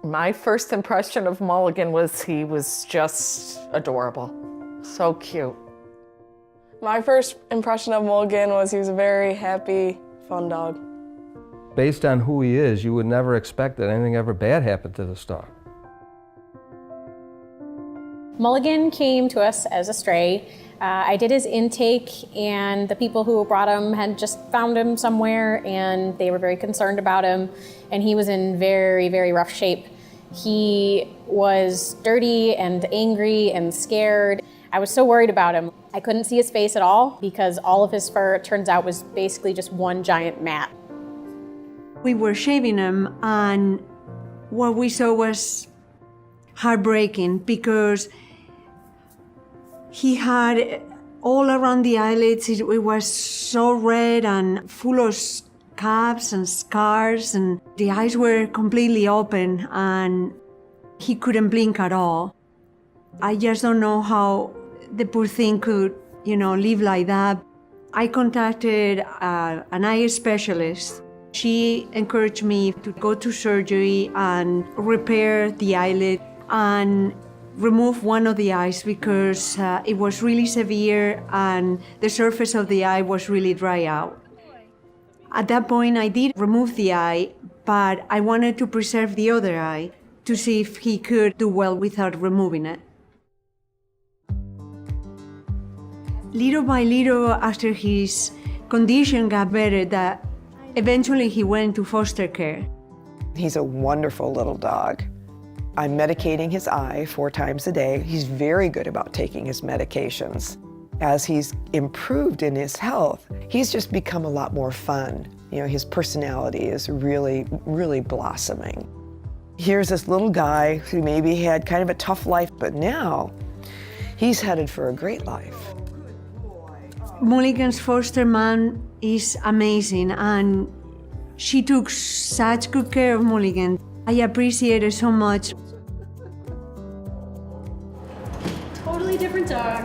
My first impression of Mulligan was he was just adorable. So cute. My first impression of Mulligan was he was a very happy, fun dog. Based on who he is, you would never expect that anything ever bad happened to this dog. Mulligan came to us as a stray. I did his intake, and the people who brought him had just found him somewhere, and they were very concerned about him, and he was in very, very rough shape. He was dirty and angry and scared. I was so worried about him. I couldn't see his face at all because all of his fur, it turns out, was basically just one giant mat. We were shaving him, and what we saw was heartbreaking because he had all around the eyelids, it was so red and full of scabs and scars, and the eyes were completely open and he couldn't blink at all. I just don't know how the poor thing could, live like that. I contacted an eye specialist. She encouraged me to go to surgery and repair the eyelid and remove one of the eyes because it was really severe and the surface of the eye was really dry out. At that point, I did remove the eye, but I wanted to preserve the other eye to see if he could do well without removing it. Little by little, after his condition got better, that eventually he went to foster care. He's a wonderful little dog. I'm medicating his eye 4 times a day. He's very good about taking his medications. As he's improved in his health, he's just become a lot more fun. His personality is really, really blossoming. Here's this little guy who maybe had kind of a tough life, but now he's headed for a great life. Mulligan's foster mom is amazing, and she took such good care of Mulligan. I appreciate it so much. Totally different dog.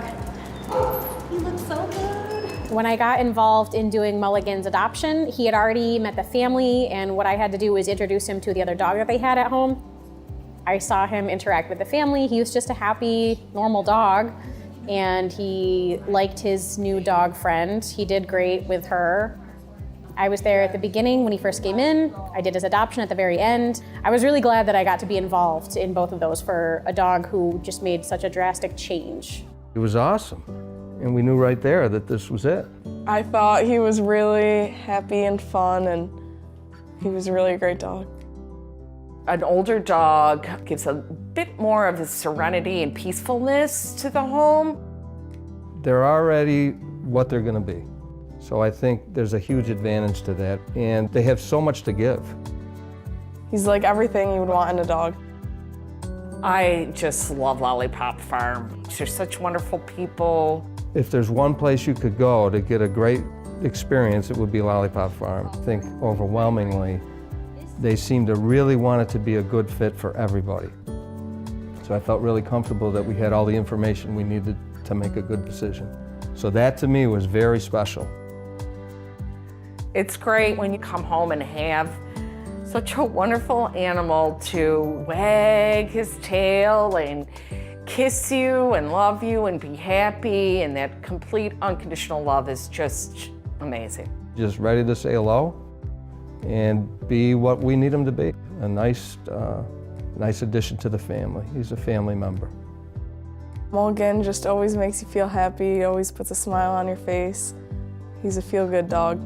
He looks so good. When I got involved in doing Mulligan's adoption, he had already met the family, and what I had to do was introduce him to the other dog that they had at home. I saw him interact with the family. He was just a happy, normal dog, and he liked his new dog friend. He did great with her. I was there at the beginning when he first came in. I did his adoption at the very end. I was really glad that I got to be involved in both of those for a dog who just made such a drastic change. It was awesome, and we knew right there that this was it. I thought he was really happy and fun, and he was really a great dog. An older dog gives a bit more of the serenity and peacefulness to the home. They're already what they're going to be. So I think there's a huge advantage to that, and they have so much to give. He's like everything you would want in a dog. I just love Lollypop Farm. They're such wonderful people. If there's one place you could go to get a great experience, it would be Lollypop Farm. I think overwhelmingly, they seem to really want it to be a good fit for everybody. So I felt really comfortable that we had all the information we needed to make a good decision. So that to me was very special. It's great when you come home and have such a wonderful animal to wag his tail and kiss you and love you and be happy, and that complete unconditional love is just amazing. Just ready to say hello and be what we need him to be. A nice addition to the family. He's a family member. Mulligan just always makes you feel happy. He always puts a smile on your face. He's a feel-good dog.